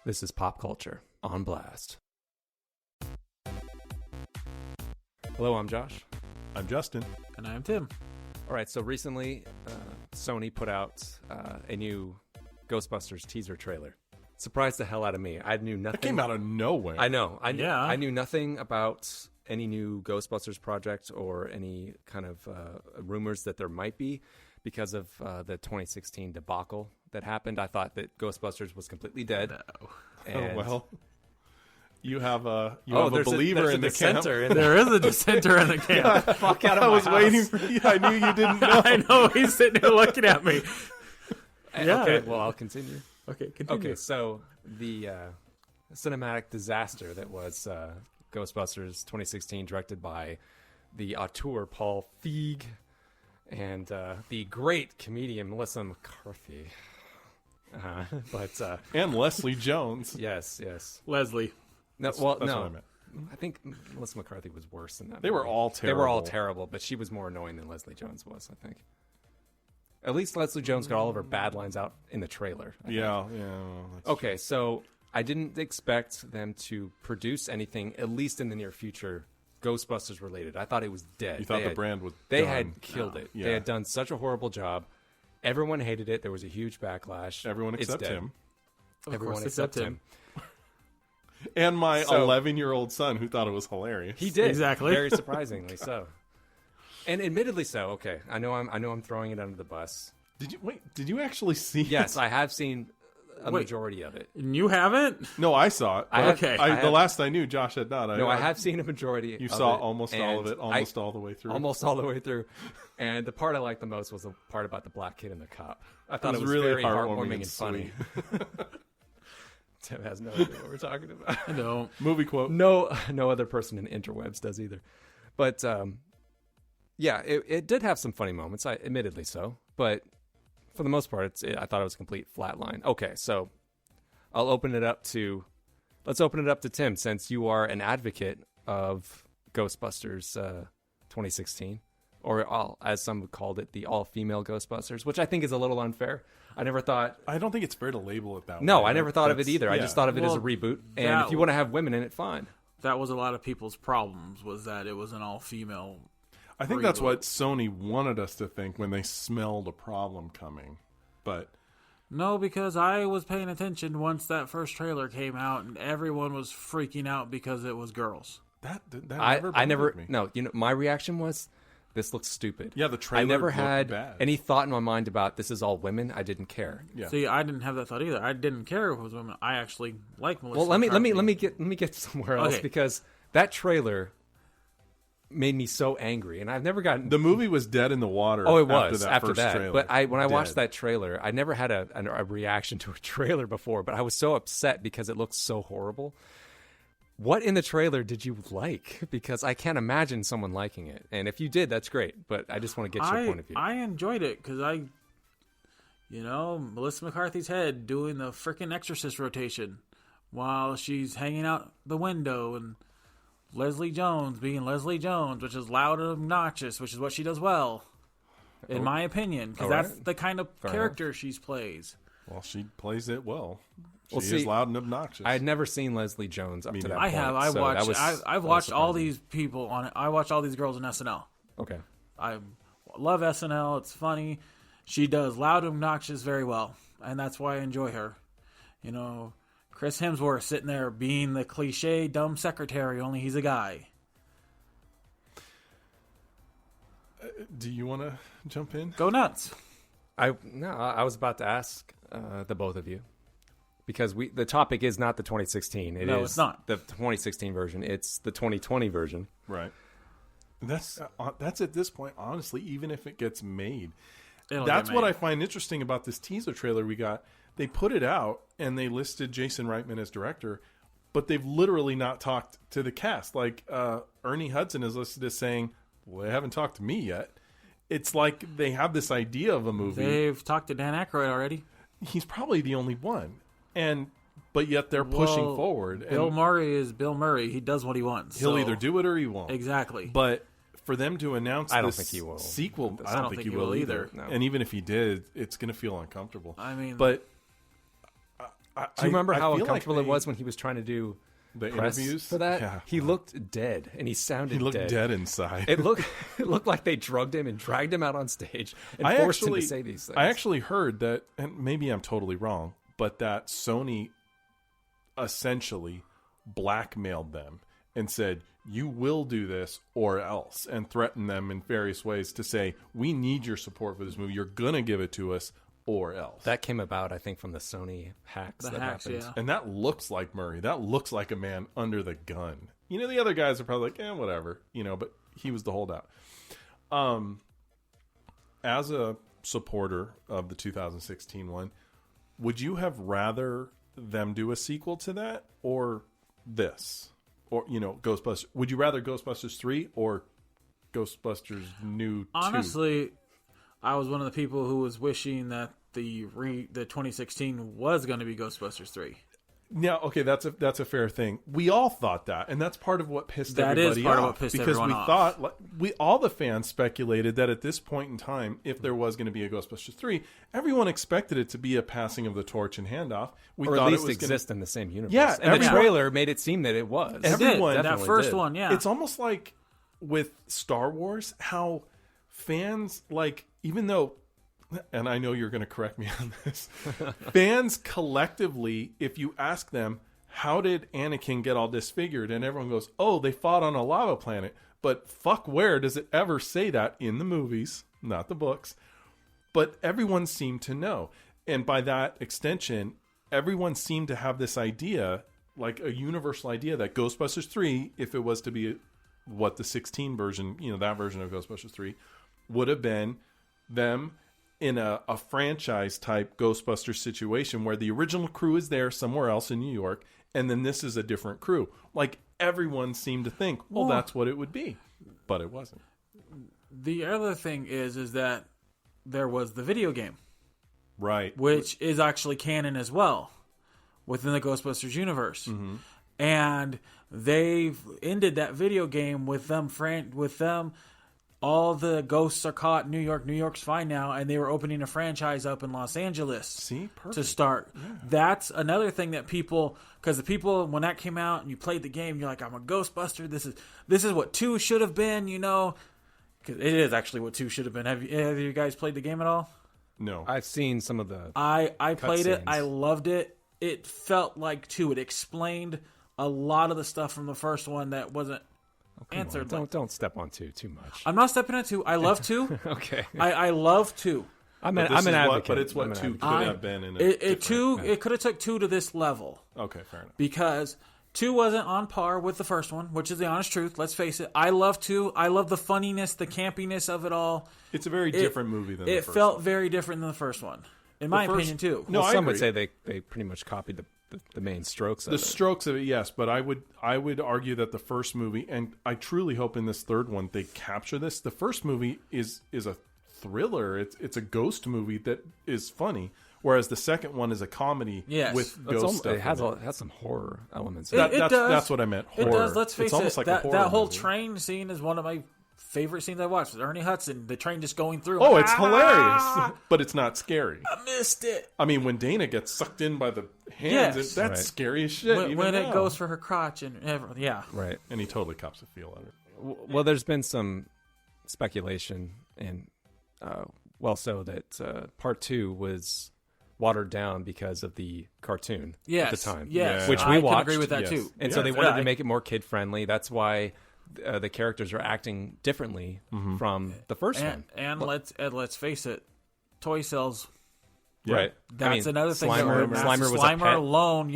This is Pop Culture on Blast. Hello, I'm Josh. I'm Justin. And I'm Tim. All right, so recently Sony put out a new Ghostbusters teaser trailer. Surprised the hell out of me. I knew nothing. That came out of nowhere. I know. I knew nothing about any new Ghostbusters project or any kind of rumors that there might be because of the 2016 debacle that happened. I thought that Ghostbusters was completely dead. No. And well, you have a believer in the camp. There is a dissenter in the camp. Fuck out of I my was house. waiting for you. I knew you didn't know. I know, he's sitting here looking at me. Yeah. Okay, well, I'll continue. Okay, continue. Okay, so the cinematic disaster that was Ghostbusters 2016, directed by the auteur Paul Feig and the great comedian Melissa McCarthy. And Leslie Jones. Yes. Leslie. No, That's no. what I meant. I think Melissa McCarthy was worse than that. They were all They were all terrible. terrible, but she was more annoying than Leslie Jones was, I think. At least Leslie Jones got all of her bad lines out in the trailer. I think. Yeah. That's Okay, so I didn't expect them to produce anything, at least in the near future, Ghostbusters related. I thought it was dead. You thought the brand was They done. had killed it. Yeah. They had done such a horrible job. Everyone hated it. There was a huge backlash. Everyone It's except dead. him. Everyone course, except him. And my So- 11-year-old son who thought it was hilarious. He did. Exactly. Very surprisingly so. And admittedly so. Okay. I know I'm throwing it under the bus. Did you actually see it? Yes, I have seen a Wait. majority of it. And you haven't? No, I saw it. I have- Okay. I have- The last I knew, Josh had not. No, I have seen a majority. You of saw it, almost all of and it, almost all the way through. Almost all the way through. And the part I liked the most was the part about the black kid and the cop. I thought it was really very heartwarming heartwarming and and funny. Tim has no idea what we're talking about. I don't. Movie quote. No other person in interwebs does either. But yeah, it did have some funny moments, admittedly so. But for the most part, I thought it was a complete flatline. Okay, so let's open it up to Tim, since you are an advocate of Ghostbusters 2016, or as some called it, the all-female Ghostbusters, which I think is a little unfair. I never thought. I don't think it's fair to label it that way. No, I never thought of it That's- either. I yeah. just thought of it as a Well, reboot, and that if you want to have women in it, fine. That was a lot of people's problems, was that it was an all-female. I think that's reboot. what Sony wanted us to think when they smelled a problem coming. But No, because I was paying attention once that first trailer came out, and everyone was freaking out because it was girls. that I never. bothered me. No, my reaction was, this looks stupid. Yeah, the trailer I never looked had bad. any thought in my mind about this is all women. I didn't care. Yeah. See, I didn't have that thought either. I didn't care if it was women. I actually like Melissa. Well, let me McCarthy. get somewhere else, Okay. because that trailer made me so angry, and I've never gotten. The movie was dead in the water. Oh, it was after that. First trailer. But when I watched Dead. that trailer, I never had a reaction to a trailer before. But I was so upset because it looked so horrible. What in the trailer did you like? Because I can't imagine someone liking it. And if you did, that's great. But I just want to get your point of view. I enjoyed it because Melissa McCarthy's head doing the freaking Exorcist rotation while she's hanging out the window, and Leslie Jones being Leslie Jones, which is loud and obnoxious, which is what she does well, in my opinion, because All that's right. the kind of Fair character she plays. Well, she plays it well. She Well, see, is loud and obnoxious. I had never seen Leslie Jones up to that neither. point. I have. so that was- I've that was watched all surprising. these people on it. I watched all these girls in SNL. Okay. I love SNL. It's funny. She does loud and obnoxious very well, and that's why I enjoy her. Chris Hemsworth sitting there being the cliche dumb secretary, only he's a guy. Do you want to jump in? Go nuts. I was about to ask the both of you, because the topic is not the 2016. No, it's not. the 2016 version. It's the 2020 version. Right. That's at this point, honestly, even if it gets made. It'll That's get what made. I find interesting about this teaser trailer we got. They put it out and they listed Jason Reitman as director, but they've literally not talked to the cast. Like Ernie Hudson is listed as saying, well, they haven't talked to me yet. It's like they have this idea of a movie. They've talked to Dan Aykroyd already. He's probably the only one. But yet they're pushing Well, forward. Bill and Murray is Bill Murray. He does what he wants. he'll so- either do it or he won't. Exactly. But for them to announce I don't this think he will. sequel, I don't think he will either. No. And even if he did, it's going to feel uncomfortable. I mean, But Do you remember how feel uncomfortable like it was when he was trying to do the press interviews for that? Yeah. He looked dead, and he sounded He looked dead. dead inside. It looked like they drugged him and dragged him out on stage and forced him to say these things. I actually heard that, and maybe I'm totally wrong, but that Sony essentially blackmailed them and said, you will do this or else, and threatened them in various ways to say, we need your support for this movie. You're going to give it to us or else. That came about, I think, from the Sony hacks that happened. Yeah. And that looks like Murray. That looks like a man under the gun. You know, the other guys are probably like, whatever, but he was the holdout. As a supporter of the 2016 one, would you have rather them do a sequel to that or this? Or, Ghostbusters? Would you rather Ghostbusters 3 or Ghostbusters New 2? Honestly, I was one of the people who was wishing that the 2016 was going to be Ghostbusters 3. Now, okay, that's a fair thing. We all thought that, and that's part of what pissed everybody off. That is part of what pissed everyone off. Because we thought, all the fans speculated that at this point in time, if there was going to be a Ghostbusters 3, everyone expected it to be a passing of the torch and handoff. Or at least exist in the same universe. Yeah, and the trailer made it seem that it was. Everyone, that first one, yeah. It's almost like with Star Wars, how fans, even though, and I know you're going to correct me on this, fans collectively, if you ask them, how did Anakin get all disfigured? And everyone goes, oh, they fought on a lava planet. But fuck, where does it ever say that in the movies, not the books? But everyone seemed to know. And by that extension, everyone seemed to have this idea, like a universal idea, that Ghostbusters 3, if it was to be what the 16 version, that version of Ghostbusters 3, would have been them in a franchise type Ghostbusters situation where the original crew is there somewhere else in New York, and then this is a different crew. Like, everyone seemed to think, well, that's what it would be. But it wasn't. The other thing is that there was the video game. Right. Which is actually canon as well within the Ghostbusters universe. Mm-hmm. And they've ended that video game with them all the ghosts are caught in New York. New York's fine now, and they were opening a franchise up in Los Angeles. See, perfect. To start. Yeah. That's another thing that because the people, when that came out and you played the game, you're like, I'm a Ghostbuster. This is what 2 should have been, Because it is actually what 2 should have been. Have you guys played the game at all? No. I've seen some of the I played it. scenes. I loved it. It felt like 2. It explained a lot of the stuff from the first one that wasn't answered. Don't step on 2 too much. I'm not stepping on 2. I love 2. Okay. I love 2. I'm an advocate. But it's what 2 could have been in it 2. Yeah. It could have took 2 to this level. Okay, fair enough. Because 2 wasn't on par with the first one, which is the honest truth. Let's face it. I love 2. I love the funniness, the campiness of it all. It's a very different movie than the first one. It felt very different than the first one, in my opinion, too. No, some would say they pretty much copied the main strokes of it. The strokes of it, yes. But I would argue that the first movie, and I truly hope in this third one they capture this. The first movie is a thriller. It's a ghost movie that is funny. Whereas the second one is a comedy with ghost stuff. It has some horror elements. It does. That's what I meant. Horror. It does. Let's face it. Like that whole train scene is one of my favorite scenes I watched. Ernie Hudson, the train just going through. Oh, it's hilarious, but it's not scary. I missed it. I mean, when Dana gets sucked in by the hands, that's scary as shit. When it goes for her crotch and everything, right. And he totally cops a feel at it. Well, there's been some speculation, and so that part 2 was watered down because of the cartoon at the time. Yes, which we watched. I can agree with that too. And so they wanted to make it more kid friendly. That's why the characters are acting differently from the first one. And let's face it, toy sales. Right. That's another thing. Slimer was a pet. Alone,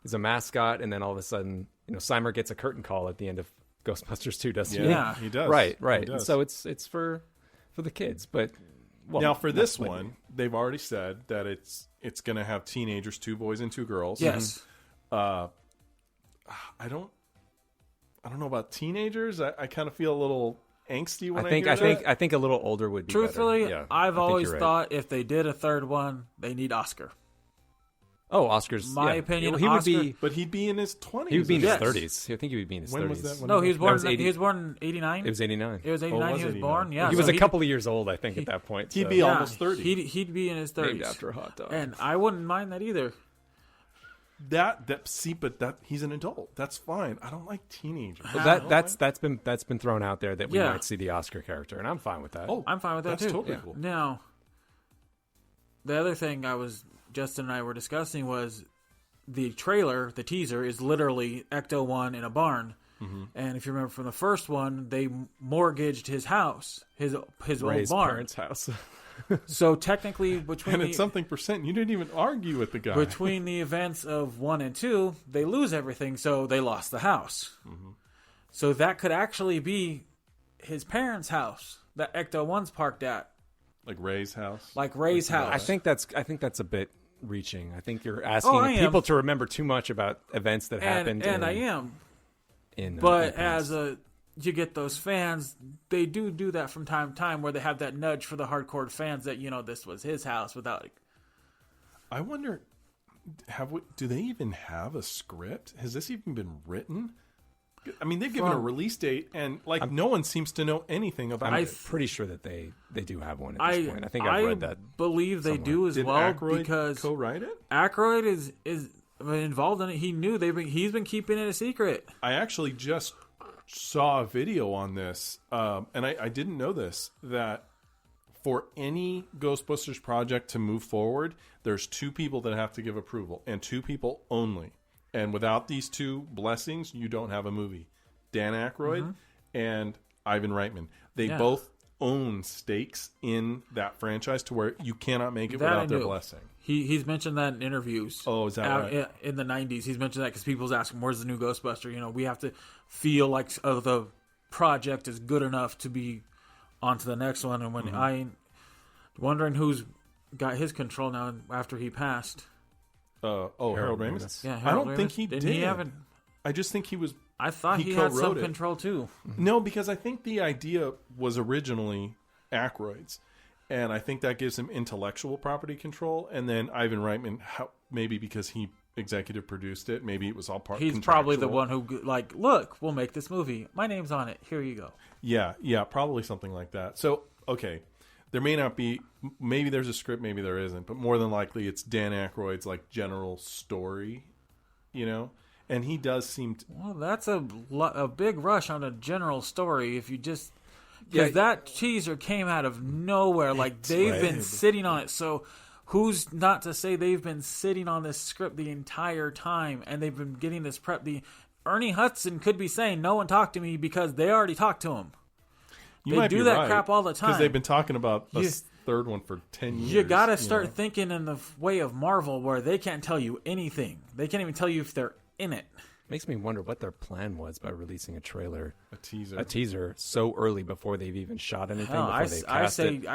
he's a mascot, and then all of a sudden, Slimer gets a curtain call at the end of Ghostbusters 2, doesn't he? Yeah, he does. Right. He does. So it's for the kids, but now for this one, they've already said that it's going to have teenagers, 2 boys and 2 girls. Yes. I don't know about teenagers. I kind of feel a little angsty when I hear that. I think a little older would be Truthfully, better. Yeah, I've always thought if they did a third one, they need Oscar. Oh, Oscar's my opinion. He would be, but he'd be in his 20s. He would be in his 30s. I think he would be in his 30s. When was that? No, he was born. He was born in 89. It was 89. It was 89. He was born. Yeah, he was a couple of years old, I think, at that point. He'd be almost 30. He'd be in his 30s. Named after a hot dog. And I wouldn't mind that either. But he's an adult. That's fine. I don't like teenagers. Well, that's been thrown out there that we might see the Oscar character, and I'm fine with that. Oh, I'm fine with that that's too. Totally cool. Now, the other thing Justin and I were discussing was the trailer, the teaser, is literally Ecto-1 in a barn. Mm-hmm. And if you remember from the first one, they mortgaged his house, his Ray's old barn. parents' house. So technically, between it's something percent. You didn't even argue with the guy. Between the events of 1 and 2, they lose everything, so they lost the house. Mm-hmm. So that could actually be his parents' house that Ecto-1's parked at. Like Ray's house? Like Ray's house. I think that's a bit reaching. I think you're asking people to remember too much about events that happened. And I am. You get those fans, they do that from time to time where they have that nudge for the hardcore fans that, this was his house without. I wonder, do they even have a script? Has this even been written? I mean, they've given a release date, and no one seems to know anything about it. I'm pretty sure that they do have one at this point. I think I've read that. I believe they do as Did well Aykroyd because co-write it? Aykroyd is involved in it. He knew he's been keeping it a secret. I actually just saw a video on this, and I didn't know this, that for any Ghostbusters project to move forward, there's 2 people that have to give approval, and 2 people only. And without these 2 blessings, you don't have a movie. Dan Aykroyd and Ivan Reitman. They both own stakes in that franchise to where you cannot make it without their blessing. He's mentioned that in interviews. Oh, is that right? In the 90s, he's mentioned that because people's asking, where's the new Ghostbuster? We have to feel like the project is good enough to be on to the next one. And when wondering who's got his control now after he passed. Harold Ramis? Yeah, I don't think he did. I just think he was... I thought he had some control too. No, because I think the idea was originally Aykroyd's. And I think that gives him intellectual property control. And then Ivan Reitman, maybe because he executive produced it, maybe it was all part. He's probably the one who, look, we'll make this movie. My name's on it. Here you go. Yeah, probably something like that. So, okay, there may not be, maybe there's a script, maybe there isn't, but more than likely it's Dan Aykroyd's general story, And he does seem to... Well, that's a big rush on a general story if you just... Because that teaser came out of nowhere. They've been sitting on it. So who's not to say they've been sitting on this script the entire time and they've been getting this prep? Ernie Hudson could be saying, no one talked to me because they already talked to him. They do that crap all the time. Because they've been talking about a third one for 10 years. You got to start thinking in the way of Marvel where they can't tell you anything. They can't even tell you if they're in it. Makes me wonder what their plan was by releasing a trailer, a teaser so early before they've even shot anything. I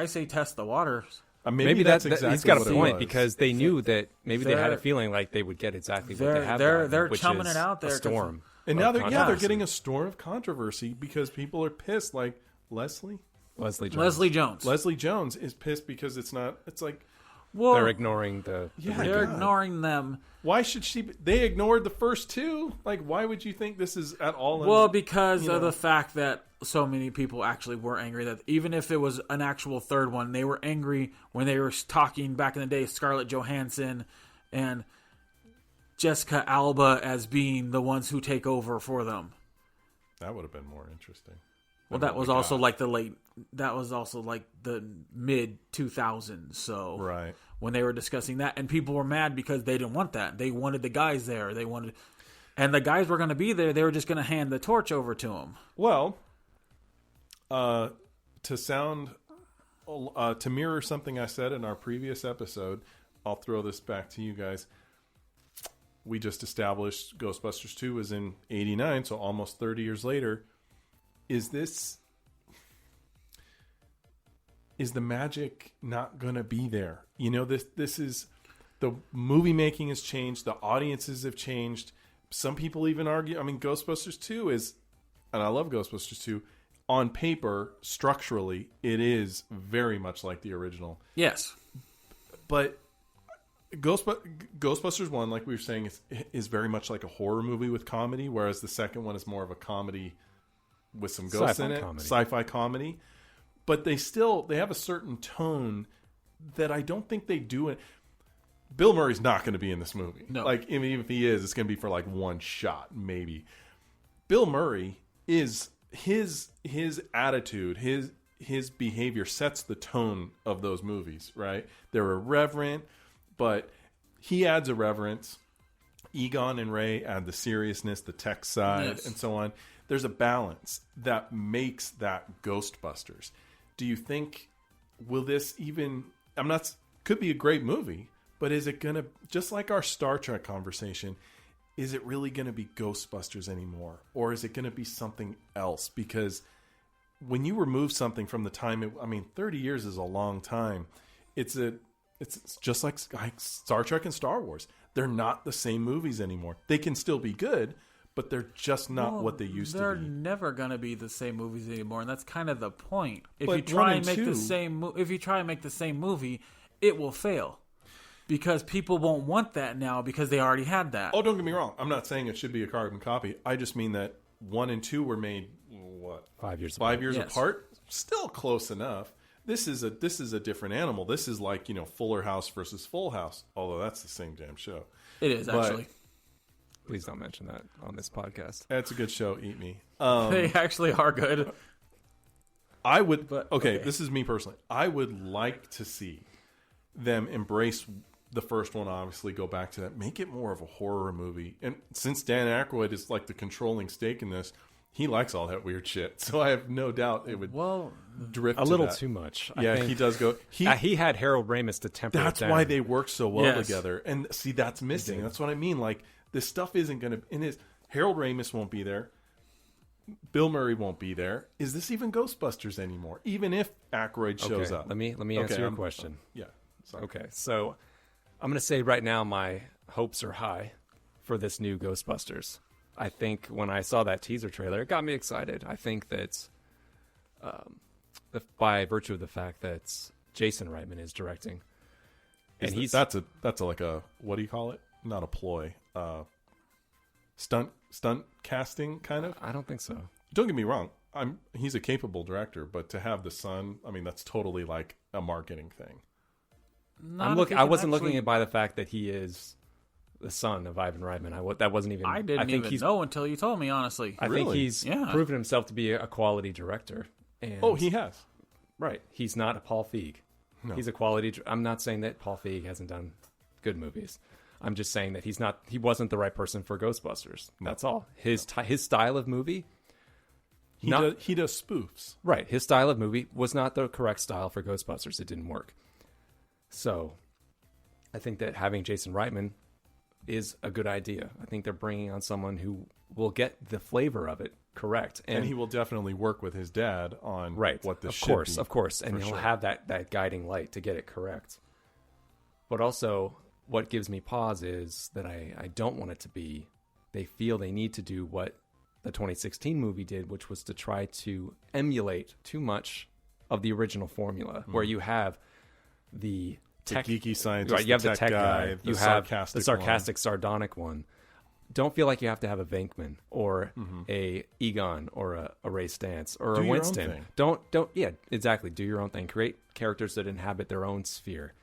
say test the waters. Maybe that's exactly he's got a point was. Because they knew that maybe they had a feeling like they would get exactly what they have. They're chumming it out there. A storm. And now they're getting a storm of controversy because people are pissed. Like Leslie Jones is pissed because it's not. It's like. Well, they're ignoring ignoring them. Why should she? They ignored the first 2. Why would you think this is at all? Well, because of the fact that so many people actually were angry that even if it was an actual third one, they were angry when they were talking back in the day, Scarlett Johansson and Jessica Alba as being the ones who take over for them. That would have been more interesting. Well, that was also the mid 2000s. So right when they were discussing that, and people were mad because they didn't want that. They wanted the guys there. And the guys were going to be there. They were just going to hand the torch over to them. Well, to mirror something I said in our previous episode, I'll throw this back to you guys. We just established Ghostbusters 2 was in 89, so almost 30 years later. Is the magic not going to be there? This is the movie making has changed. The audiences have changed. Some people even argue. I mean, Ghostbusters 2 is, and I love Ghostbusters 2. On paper, structurally, it is very much like the original. Yes, but Ghostbusters 1, like we were saying, is very much like a horror movie with comedy, whereas the second one is more of a comedy with some ghosts in it, sci-fi comedy. But they have a certain tone that I don't think they do it. Bill Murray's not going to be in this movie. No. Like, even if he is, it's going to be for like one shot, maybe. Bill Murray is his attitude, his behavior sets the tone of those movies, right? They're irreverent, but he adds irreverence. Egon and Ray add the seriousness, the tech side, and so on. There's a balance that makes that Ghostbusters. Do you think, will this even, could be a great movie, but is it going to, just like our Star Trek conversation, is it really going to be Ghostbusters anymore? Or is it going to be something else? Because when you remove something from the time, 30 years is a long time. It's just like Star Trek and Star Wars. They're not the same movies anymore. They can still be good, but they're just not what they used to be. They're never going to be the same movies anymore, and that's kind of the point. If But you try and one and make the two- same, if you try and make the same movie, it will fail because people won't want that now because they already had that. Oh, don't get me wrong. I'm not saying it should be a carbon copy. I just mean that 1 and 2 were made, 5 years. 5 years Yes. apart? Still close enough. This is a different animal. This is like, Fuller House versus Full House, although that's the same damn show. It is, But- actually. Please don't mention that on this podcast. That's a good show. Eat me. They actually are good. I would. But- okay, okay. this is me personally. I would like to see them embrace the first one. Obviously, go back to that. Make it more of a horror movie. And since Dan Aykroyd is like the controlling stake in this, he likes all that weird shit. So I have no doubt it would drift A to little that. too much. Yeah, he does go. He had Harold Ramis to temper it That's down. why they work so well Yes. together. And see, that's missing. That's what I mean. Like, this stuff isn't going to. In his Harold Ramis won't be there. Bill Murray won't be there. Is this even Ghostbusters anymore? Even if Aykroyd shows up. Let me answer your question. Yeah. Sorry. Okay, so I'm going to say right now my hopes are high for this new Ghostbusters. I think when I saw that teaser trailer, it got me excited. I think that by virtue of the fact that Jason Reitman is directing, and That's like a, what do you call it? Not a ploy. Stunt casting kind of. I don't think so. Don't get me wrong. He's a capable director, but to have the son, that's totally like a marketing thing. I wasn't looking at by the fact that he is the son of Ivan Reitman. That wasn't even. I didn't even know until you told me, honestly. I think he's Yeah. proven himself to be a quality director. And Oh, he has. right. He's not a Paul Feig. No. He's a quality. I'm not saying that Paul Feig hasn't done good movies. I'm just saying that he wasn't the right person for Ghostbusters. That's all. His style of movie. He does spoofs. Right. His style of movie was not the correct style for Ghostbusters. It didn't work. So I think that having Jason Reitman is a good idea. I think they're bringing on someone who will get the flavor of it correct. And he will definitely work with his dad on what this should be. Of course. And for he'll sure. have that guiding light to get it correct. But also, what gives me pause is that I don't want it to be, they feel they need to do what the 2016 movie did, which was to try to emulate too much of the original formula, where you have the tech, geeky scientist, right? You have the tech guy, the you have sarcastic the sarcastic, sardonic one. Don't feel like you have to have a Venkman or a Egon or a Ray Stantz or Do a your own Winston. thing. Don't yeah, exactly. Do your own thing. Create characters that inhabit their own sphere,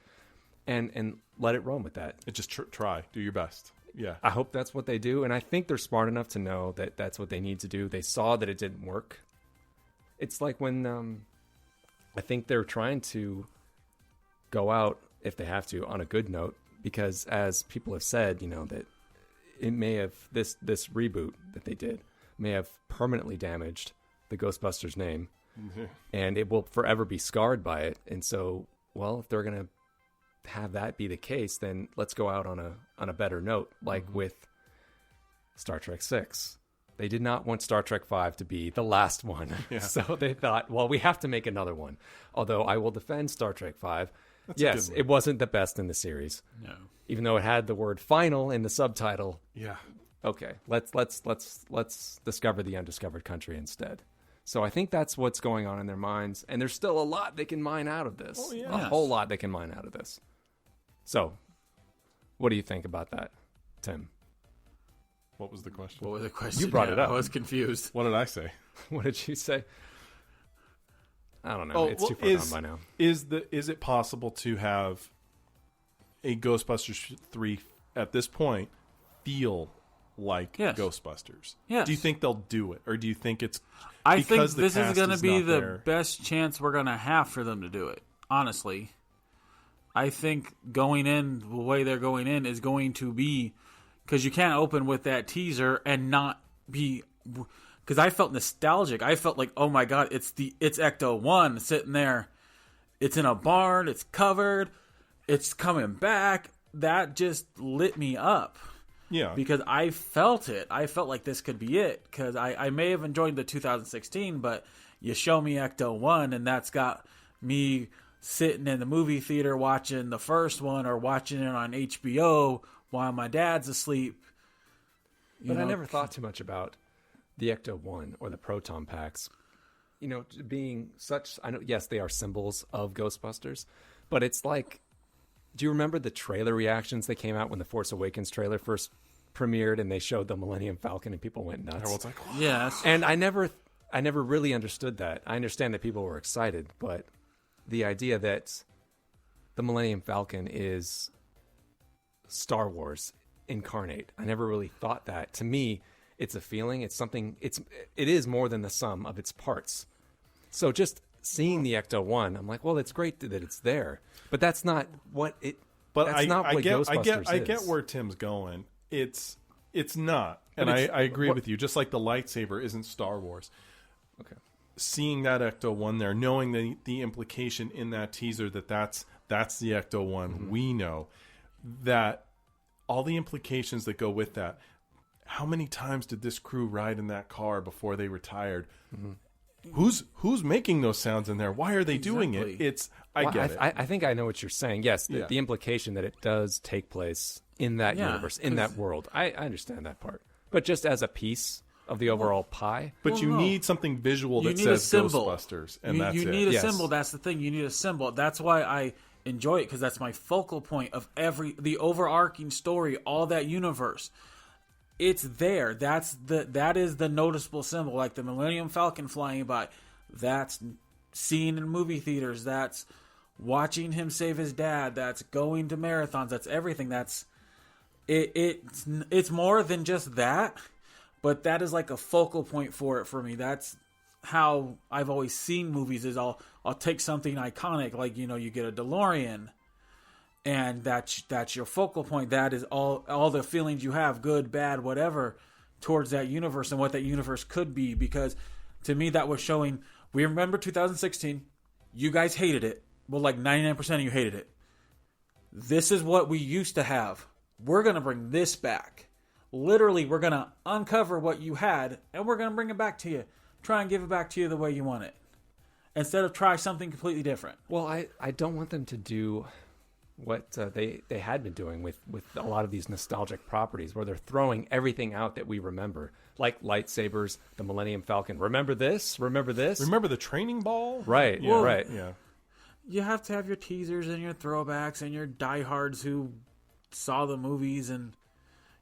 and let it roam with that. It just try, do your best. Yeah, I hope that's what they do, and I think they're smart enough to know that that's what they need to do. They saw that it didn't work. It's like when I think they're trying to go out, if they have to, on a good note, because as people have said, that it may have this reboot that they did may have permanently damaged the Ghostbusters name, and it will forever be scarred by it. And so, well, if they're gonna have that be the case, then let's go out on a better note, like with Star Trek 6. They did not want Star Trek 5 to be the last one. Yeah. So they thought, well, we have to make another one. Although I will defend Star Trek 5. That's a good yes, one. it wasn't the best in the series. No. Even though it had the word final in the subtitle. yeah. Okay, let's discover the undiscovered country instead. So I think that's what's going on in their minds, and there's still a lot they can mine out of this. Oh, yeah. A Yes. whole lot they can mine out of this. So, what do you think about that, Tim? What was the question? What was the question? You brought it up. I was confused. What did I say? What did you say? I don't know. Oh, It's well, too far gone by now. Is it possible to have a Ghostbusters 3 at this point feel like Yes. Ghostbusters? Yes. Do you think they'll do it, or do you think it's? I think because the this is cast going to be not the there? best chance we're going to have for them to do it. Honestly, I think going in the way they're going in is going to be because you can't open with that teaser and not be. Because I felt nostalgic. I felt like, oh my god, it's Ecto 1 sitting there. It's in a barn. It's covered. It's coming back. That just lit me up. Yeah. Because I felt it. I felt like this could be it. Because I may have enjoyed the 2016, but you show me Ecto 1, and that's got me sitting in the movie theater watching the first one or watching it on HBO while my dad's asleep. But I never thought too much about the Ecto 1 or the proton packs. Being such, I know, yes, they are symbols of Ghostbusters, but it's like, do you remember the trailer reactions that came out when the Force Awakens trailer first premiered and they showed the Millennium Falcon and people went nuts? Everyone's like, "What?" Yes. And I never really understood that. I understand that people were excited, but the idea that the Millennium Falcon is Star Wars incarnate, I never really thought that. To me, it's a feeling. It's something. It is more than the sum of its parts. So just seeing the Ecto 1, I'm like, well, it's great that it's there, but that's not what it. But that's not what Ghostbusters is. I get where Tim's going. It's not, and I agree with you. Just like the lightsaber isn't Star Wars. Okay. Seeing that Ecto 1 there, knowing the implication in that teaser that's the Ecto 1, we know that all the implications that go with that. How many times did this crew ride in that car before they retired? Who's making those sounds in there? Why are they doing it? I get it. I think I know what you're saying. Yes, the implication that it does take place in that universe, in that world. I understand that part. But just as a piece of the overall pie. But you need something visual that says Ghostbusters, and that's it. You need a symbol. That's the thing. You need a symbol. That's why I enjoy it, because that's my focal point of the overarching story, all that universe. It's there. That is the noticeable symbol, like the Millennium Falcon flying by. That's seen in movie theaters. That's watching him save his dad. That's going to marathons. That's everything. That's it's more than just that, but that is like a focal point for it for me. That's how I've always seen movies. Is I'll take something iconic, like you get a DeLorean. And that's your focal point. That is all the feelings you have, good, bad, whatever, towards that universe and what that universe could be. Because to me, that was showing. We remember 2016. You guys hated it. Well, like 99% of you hated it. This is what we used to have. We're going to bring this back. Literally, we're going to uncover what you had, and we're going to bring it back to you. Try and give it back to you the way you want it. Instead of try something completely different. Well, I don't want them to do what they had been doing with a lot of these nostalgic properties, where they're throwing everything out that we remember, like lightsabers, the Millennium Falcon. Remember this? Remember this? Remember the training ball? Right. Yeah. Right. Yeah. You have to have your teasers and your throwbacks and your diehards who saw the movies, and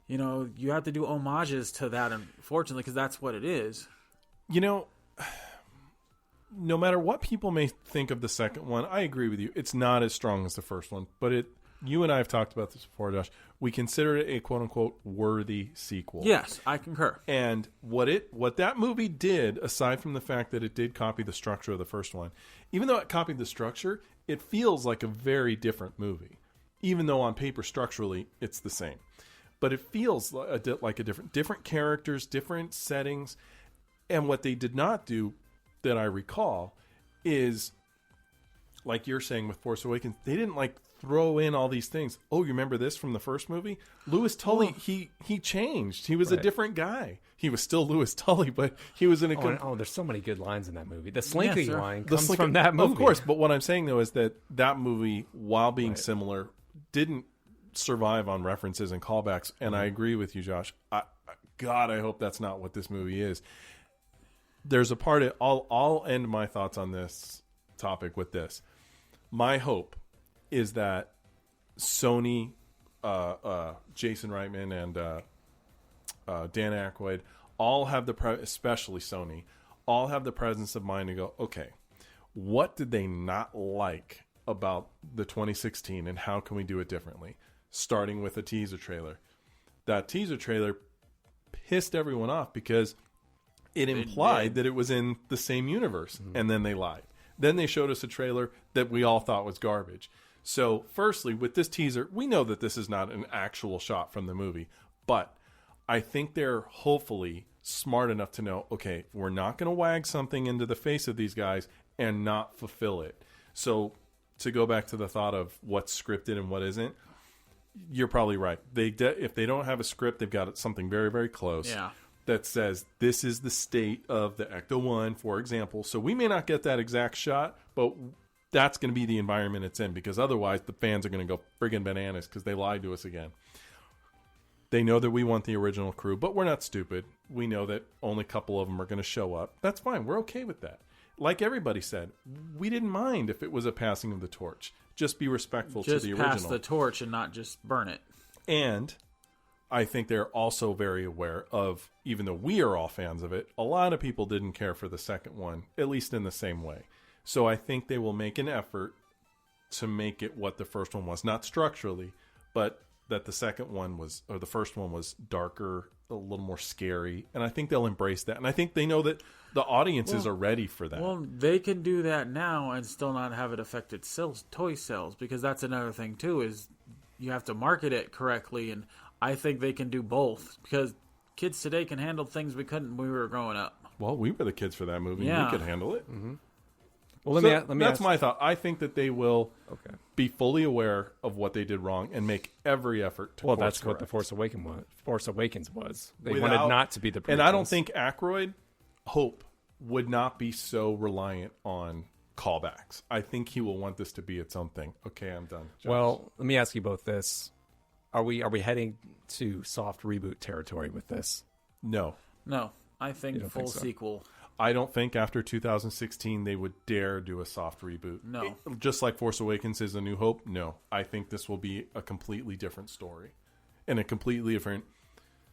you have to do homages to that, unfortunately, because that's what it is. No matter what people may think of the second one, I agree with you. It's not as strong as the first one, but you and I have talked about this before, Josh. We consider it a quote-unquote worthy sequel. Yes, I concur. And what that movie did, aside from the fact that it did copy the structure of the first one, even though it copied the structure, it feels like a very different movie. Even though on paper, structurally, it's the same. But it feels like a different characters, different settings. And what they did not do, that I recall, is, like you're saying with Force Awakens, they didn't throw in all these things. Oh, you remember this from the first movie? Louis Tully, he changed. He was a different guy. He was still Louis Tully, but he was in a... there's so many good lines in that movie. The Slinky line comes from that movie. Of course, but what I'm saying, though, is that movie, while being similar, didn't survive on references and callbacks. And I agree with you, Josh. God, I hope that's not what this movie is. There's a part I'll end my thoughts on this topic with this. My hope is that Sony, Jason Reitman, and Dan Aykroyd all have especially Sony, all have the presence of mind to go, okay, what did they not like about the 2016 and how can we do it differently, starting with a teaser trailer. That teaser trailer pissed everyone off because it implied that it was in the same universe, and then they lied. Then they showed us a trailer that we all thought was garbage. So, firstly, with this teaser, we know that this is not an actual shot from the movie, but I think they're hopefully smart enough to know, okay, we're not going to wag something into the face of these guys and not fulfill it. So, to go back to the thought of what's scripted and what isn't, you're probably right. If they don't have a script, they've got something very, very close. Yeah. That says this is the state of the Ecto-1, for example. So we may not get that exact shot, but that's going to be the environment it's in, because otherwise the fans are going to go friggin' bananas because they lied to us again. They know that we want the original crew, but we're not stupid. We know that only a couple of them are going to show up. That's fine. We're okay with that. Like everybody said, we didn't mind if it was a passing of the torch. Just be respectful to the original. Just pass the torch and not just burn it. And I think they're also very aware of, even though we are all fans of it, a lot of people didn't care for the second one, at least in the same way. So I think they will make an effort to make it what the first one was. Not structurally, but that the second one was, or the first one was darker, a little more scary. And I think they'll embrace that. And I think they know that the audiences are ready for that. Well, they can do that now and still not have it affect its sales, toy sales, because that's another thing too, is you have to market it correctly. And I think they can do both, because kids today can handle things we couldn't when we were growing up. Well, we were the kids for that movie. Yeah. We could handle it. Mm-hmm. Well, let me that's ask. my thought. I think that they will be fully aware of what they did wrong and make every effort to Well, course that's what correct. the Force Awakens was. They Without- wanted not to be the prequels. And I don't think Hope would not be so reliant on callbacks. I think he will want this to be its own thing. Okay, I'm done. Josh. Well, let me ask you both this: Are we heading to soft reboot territory with this? No. No, I think don't full think so? sequel. I don't think after 2016 they would dare do a soft reboot. No. Just like Force Awakens is A New Hope, no. I think this will be a completely different story and a completely different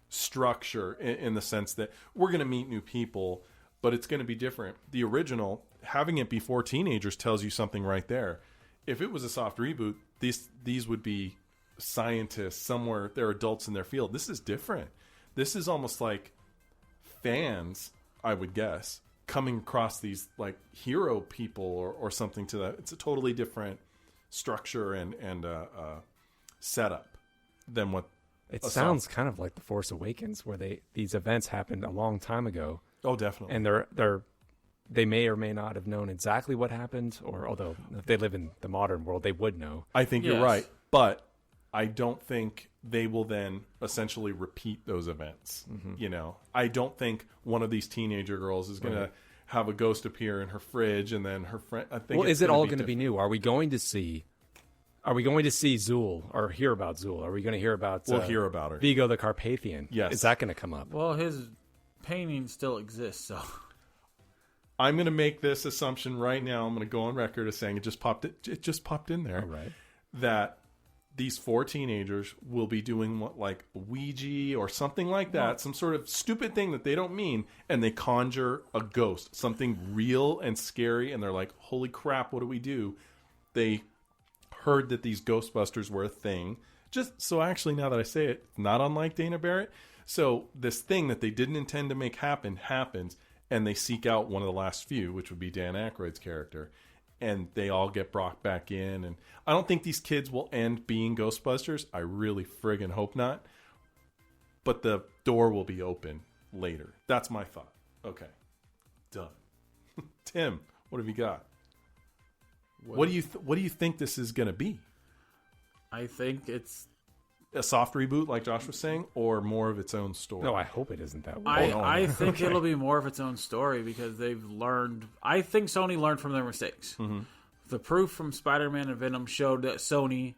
structure in the sense that we're going to meet new people, but it's going to be different. The original, having it before teenagers tells you something right there. If it was a soft reboot, these would be scientists somewhere, they're adults in their field. This is different. This is almost like fans, I would guess, coming across these like hero people or something to that. It's a totally different structure and setup than what It sounds kind of like the Force Awakens, where these events happened a long time ago. Oh, definitely. And they may or may not have known exactly what happened, or although if they live in the modern world, they would know. I think you're Yes. right, but I don't think they will then essentially repeat those events. Mm-hmm. You know, I don't think one of these teenager girls is going to have a ghost appear in her fridge and then her friend. I think. Well, it's is it all going going to be new? Are we going to see Zool or hear about Zool? Are we going to hear about? We'll hear about her. Vigo the Carpathian. Yes. Is that going to come up? Well, his painting still exists, so I'm going to make this assumption right now. I'm going to go on record as saying it just popped in there. All right. That these 4 teenagers will be doing what, like Ouija or something like that, some sort of stupid thing that they don't mean, and they conjure a ghost, something real and scary, and they're like, holy crap, what do we do? They heard that these Ghostbusters were a thing. Just so actually, now that I say it, not unlike Dana Barrett. So this thing that they didn't intend to make happen happens, and they seek out one of the last few, which would be Dan Aykroyd's character, and they all get brought back in. And I don't think these kids will end being Ghostbusters. I really friggin' hope not. But the door will be open later. That's my thought. Okay. Done. Tim, what have you got? What do you think this is going to be? I think it's. A soft reboot, like Josh was saying, or more of its own story? No, I hope it isn't that way. I think it'll be more of its own story because they've learned. I think Sony learned from their mistakes. Mm-hmm. The proof from Spider-Man and Venom showed that Sony,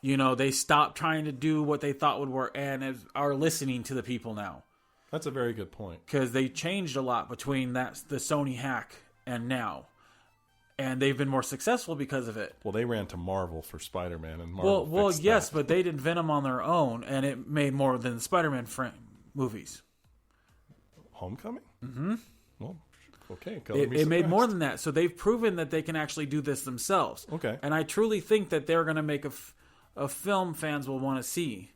they stopped trying to do what they thought would work and are listening to the people now. That's a very good point. Because they changed a lot between the Sony hack and now. And they've been more successful because of it. Well, they ran to Marvel for Spider-Man, and Marvel Well, fixed yes, that. but they did Venom on their own, and it made more than the Spider-Man movies. Homecoming? Mm-hmm. Well, Okay, color me It made surprised. more than that. So they've proven that they can actually do this themselves. Okay. And I truly think that they're going to make a film fans will want to see.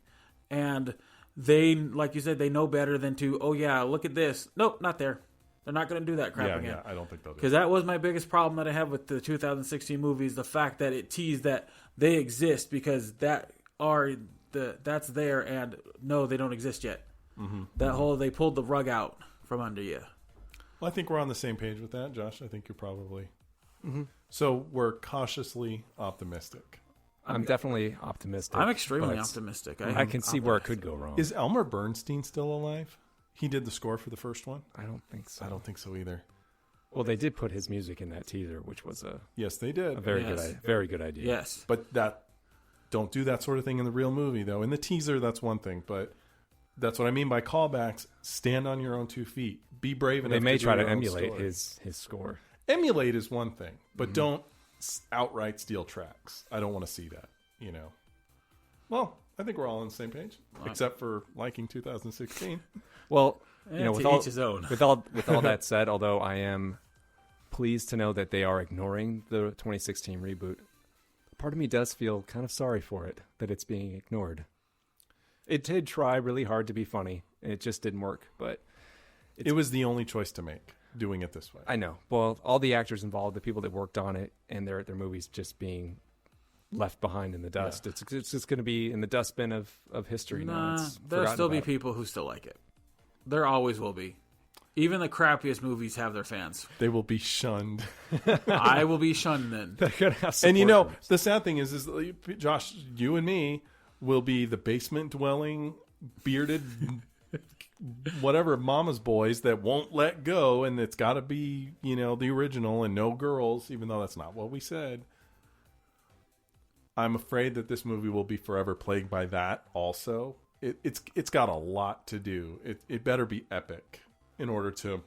And they, like you said, they know better than to, oh yeah, look at this. Nope, not there. They're not going to do that crap again. Yeah, I don't think they'll do Because that was my biggest problem that I have with the 2016 movies, the fact that it teased that they exist because that's there, and no, they don't exist yet. Mm-hmm. They pulled the rug out from under you. Well, I think we're on the same page with that, Josh. I think you're probably... So we're cautiously optimistic. I'm definitely optimistic. I'm extremely but optimistic. I can see where it could go wrong. Is Elmer Bernstein still alive? He did the score for the first one? I don't think so. I don't think so either. Well, they did put his music in that teaser, which was a Yes, they did. very good idea. Yes. But don't do that sort of thing in the real movie, though. In the teaser, that's one thing, but that's what I mean by callbacks. Stand on your own 2 feet. Be brave enough. They may to try do to your own emulate story. his score. Emulate is one thing, but don't outright steal tracks. I don't want to see that. Well, I think we're all on the same page, except for liking 2016. Well, with each his own. with all that said, although I am pleased to know that they are ignoring the 2016 reboot, part of me does feel kind of sorry for it, that it's being ignored. It did try really hard to be funny, and it just didn't work, but It was the only choice to make, doing it this way. I know. Well, all the actors involved, the people that worked on it, and their movies just being left behind in the dust. It's just going to be in the dustbin of history now. It's There'll forgotten still be about. people who still like it. There always will be. Even the crappiest movies have their fans. They will be shunned. I will be shunned then. They're gonna have And support groups. the sad thing is Josh, you and me will be the basement dwelling, bearded, whatever mama's boys that won't let go, and it's got to be the original and no girls, even though that's not what we said. I'm afraid that this movie will be forever plagued by that. Also, it's got a lot to do. It better be epic in order to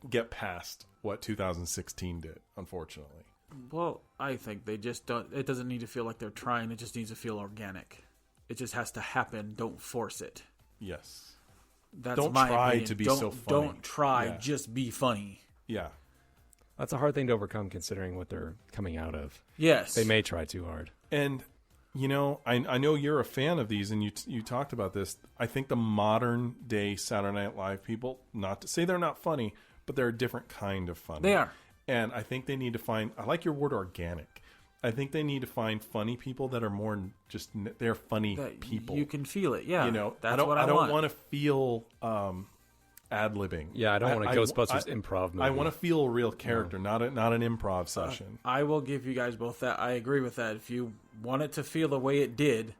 get past what 2016 did. Unfortunately. Well, I think they just don't. It doesn't need to feel like they're trying. It just needs to feel organic. It just has to happen. Don't force it. Yes. That's Don't my try opinion. to be Don't, so funny. Don't try. Yeah. Just be funny. Yeah. That's a hard thing to overcome considering what they're coming out of. Yes. They may try too hard. And I know you're a fan of these, and you talked about this. I think the modern day Saturday Night Live people, not to say they're not funny, but they're a different kind of funny. They are. And I think they need to find, I like your word organic. I think they need to find funny people that are more just, they're funny That people. You can feel it. Yeah. That's I don't, what I don't want. want to feel ad-libbing. Yeah, I don't want a Ghostbusters improv movie. I want to feel a real character, not an improv session. I will give you guys both that. I agree with that. If you want it to feel the way it did,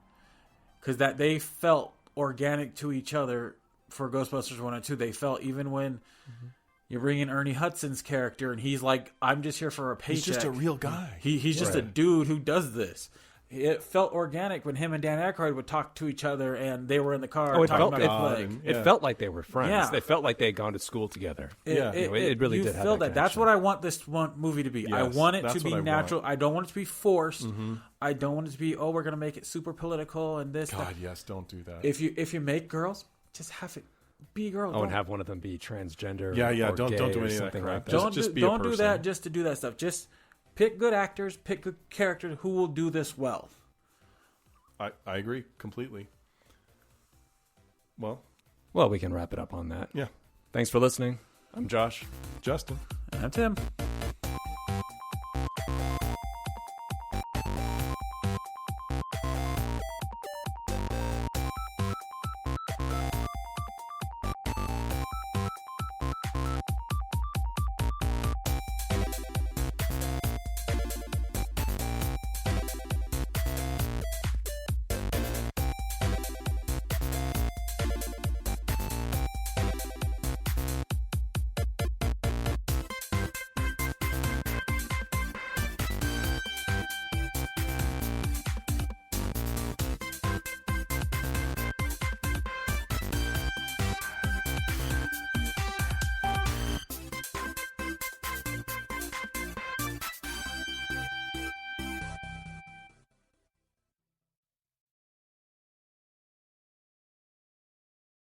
because that they felt organic to each other for Ghostbusters 1 and 2. They felt even when you bring in Ernie Hudson's character and he's like, I'm just here for a paycheck. He's just a real guy. He's just a dude who does this. It felt organic when him and Dan Aykroyd would talk to each other and they were in the car it talking felt about God, like, and- It felt like they were friends. Yeah. They felt like they had gone to school together. Yeah. It really you did have feel that That's connection. what I want this one movie to be. I Yes, want it that's to be what I natural. want. I don't want it to be forced. I don't want it to be, we're going to make it super political and this. God, that. yes, don't do that. If you make girls, just have it be a girl. Oh, and Don't- have one of them be transgender. Yeah, or don't gay do or any of that something crap. like that. Just be a don't do person. that just to do that stuff. Just pick good actors, pick good characters who will do this well. I agree completely. Well, Well, we can wrap it up on that. yeah. Thanks for listening. I'm Josh. Justin. And Tim.